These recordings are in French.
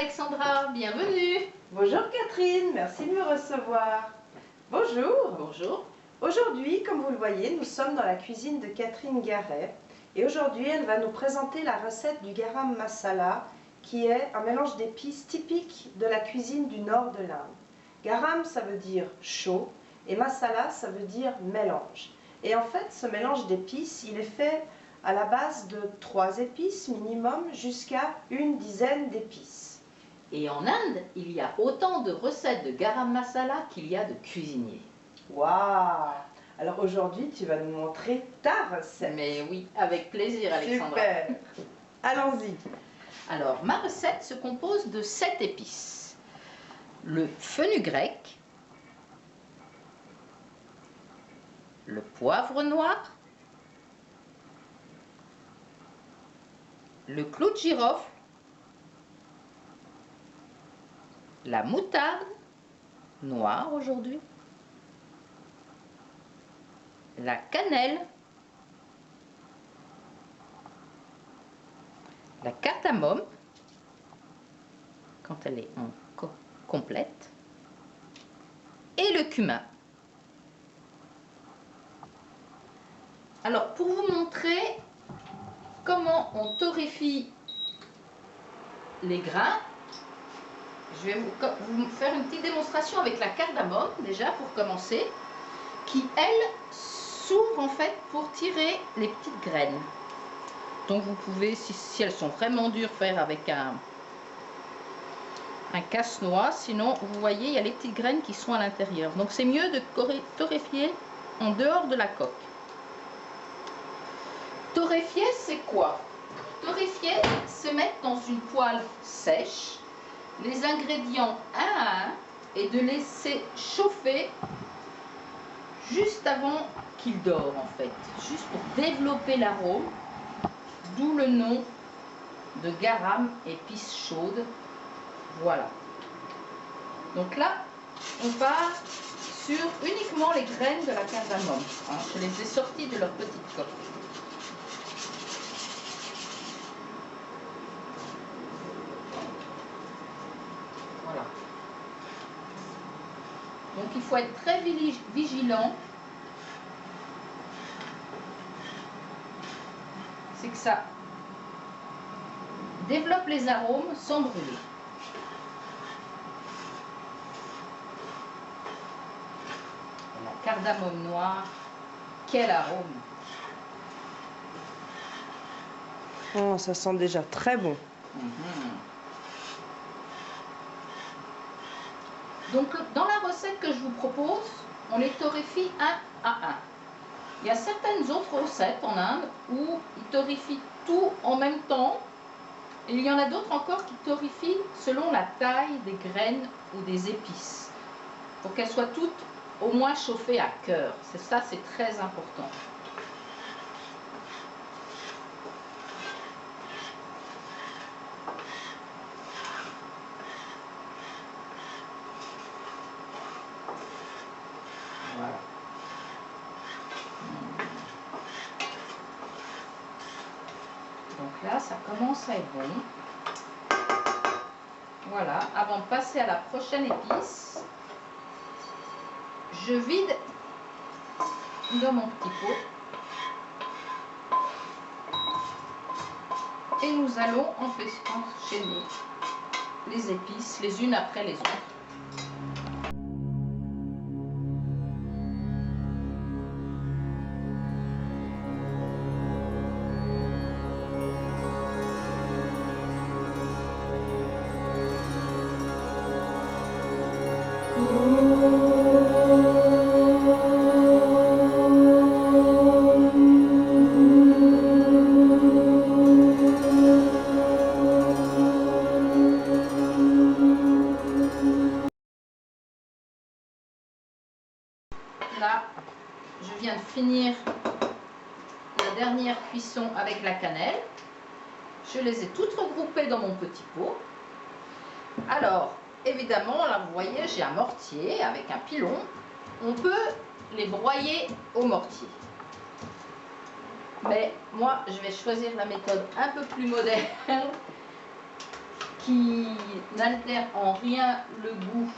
Alexandra, bienvenue. Bonjour Catherine, merci de me recevoir. Bonjour. Bonjour. Aujourd'hui, comme vous le voyez, nous sommes dans la cuisine de Catherine Garet. Et aujourd'hui, elle va nous présenter la recette du garam masala, qui est un mélange d'épices typique de la cuisine du nord de l'Inde. Garam, ça veut dire chaud, et masala, ça veut dire mélange. Et en fait, ce mélange d'épices, il est fait à la base de 3 épices minimum jusqu'à une dizaine d'épices. Et en Inde, il y a autant de recettes de garam masala qu'il y a de cuisiniers. Waouh! Alors aujourd'hui, tu vas nous montrer ta recette. Mais oui, avec plaisir Alexandra. Super! Allons-y. Alors, ma recette se compose de 7 épices. Le fenugrec, le poivre noir, le clou de girofle, la moutarde, noire aujourd'hui, la cannelle, la cardamome, quand elle est complète, et le cumin. Alors, pour vous montrer comment on torréfie les grains, je vais vous faire une petite démonstration avec la cardamome, déjà pour commencer, qui, elle, s'ouvre en fait pour tirer les petites graines. Donc vous pouvez, si elles sont vraiment dures, faire avec un casse-noix. Sinon, vous voyez, il y a les petites graines qui sont à l'intérieur. Donc c'est mieux de torréfier en dehors de la coque. Torréfier, c'est quoi? Torréfier, c'est mettre dans une poêle sèche les ingrédients un à un et de laisser chauffer juste avant qu'il dore en fait, juste pour développer l'arôme, d'où le nom de garam, épices chaudes. Voilà. Donc là, on part sur uniquement les graines de la cardamome. Je les ai sorties de leur petite coque. Voilà. Donc il faut être très vigilant. C'est que ça développe les arômes sans brûler. Et la cardamome noire, quel arôme! Oh, ça sent déjà très bon. Donc dans la recette que je vous propose, on les torréfie un à un. Il y a certaines autres recettes en Inde où ils torréfient tout en même temps. Et il y en a d'autres encore qui torréfient selon la taille des graines ou des épices, pour qu'elles soient toutes au moins chauffées à cœur. Ça, c'est très important. Voilà. Donc là, ça commence à être bon. Voilà, avant de passer à la prochaine épice, je vide dans mon petit pot. Et nous allons enchaîner les épices les unes après les autres. Là, je viens de finir la dernière cuisson avec la cannelle. Je les ai toutes regroupées dans mon petit pot. Alors, évidemment, là vous voyez, j'ai un mortier avec un pilon. On peut les broyer au mortier. Mais moi, je vais choisir la méthode un peu plus moderne qui n'altère en rien le goût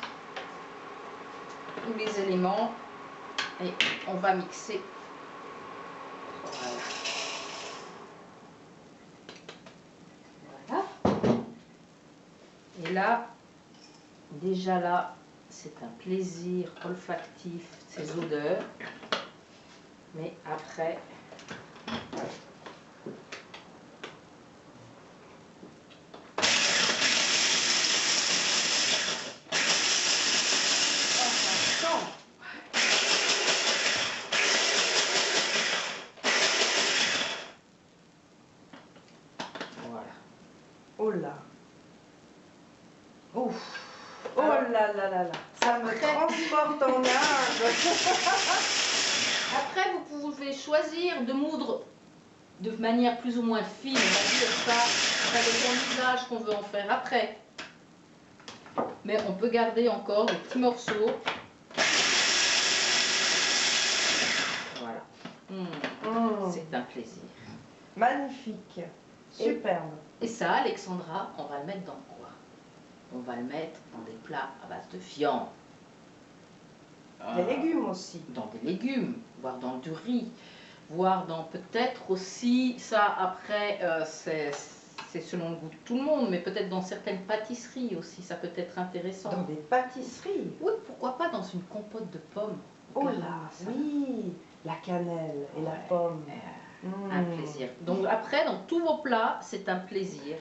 ou les éléments. Et on va mixer. Voilà. Et là, déjà là, c'est un plaisir olfactif, ces odeurs. Mais après, voilà. Oh là. Ouf. Oh là là là là. Ça me transporte en Inde. Après, vous pouvez choisir de moudre de manière plus ou moins fine, on va dire ça dépend de l'usage qu'on veut en faire après. Mais on peut garder encore des petits morceaux. Voilà. C'est un plaisir. Magnifique. Superbe. Et ça, Alexandra, on va le mettre dans quoi? On va le mettre dans des plats à base de viande. Des légumes aussi. Dans des légumes, voire dans du riz, voire dans peut-être aussi, ça après, c'est selon le goût de tout le monde, mais peut-être dans certaines pâtisseries aussi, ça peut être intéressant. Dans des pâtisseries? Oui, pourquoi pas dans une compote de pommes. Oh là, oui, la cannelle et la pomme. Un plaisir. Donc après, dans tous vos plats, c'est un plaisir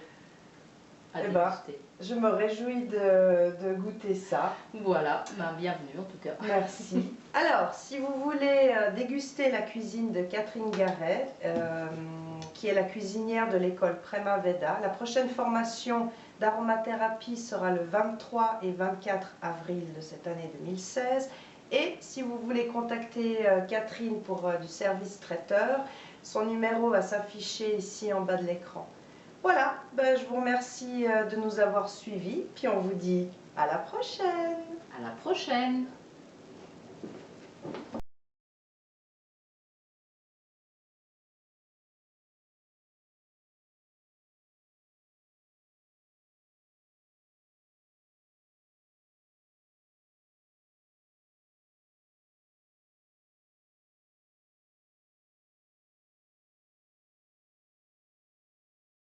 à déguster. Je me réjouis de goûter ça. Voilà, bienvenue en tout cas. Merci. Alors, si vous voulez déguster la cuisine de Catherine Garret, qui est la cuisinière de l'école Prema Veda, la prochaine formation d'aromathérapie sera le 23 et 24 avril de cette année 2016. Et si vous voulez contacter Catherine pour du service traiteur, son numéro va s'afficher ici en bas de l'écran. Voilà, je vous remercie de nous avoir suivis, puis on vous dit à la prochaine. À la prochaine.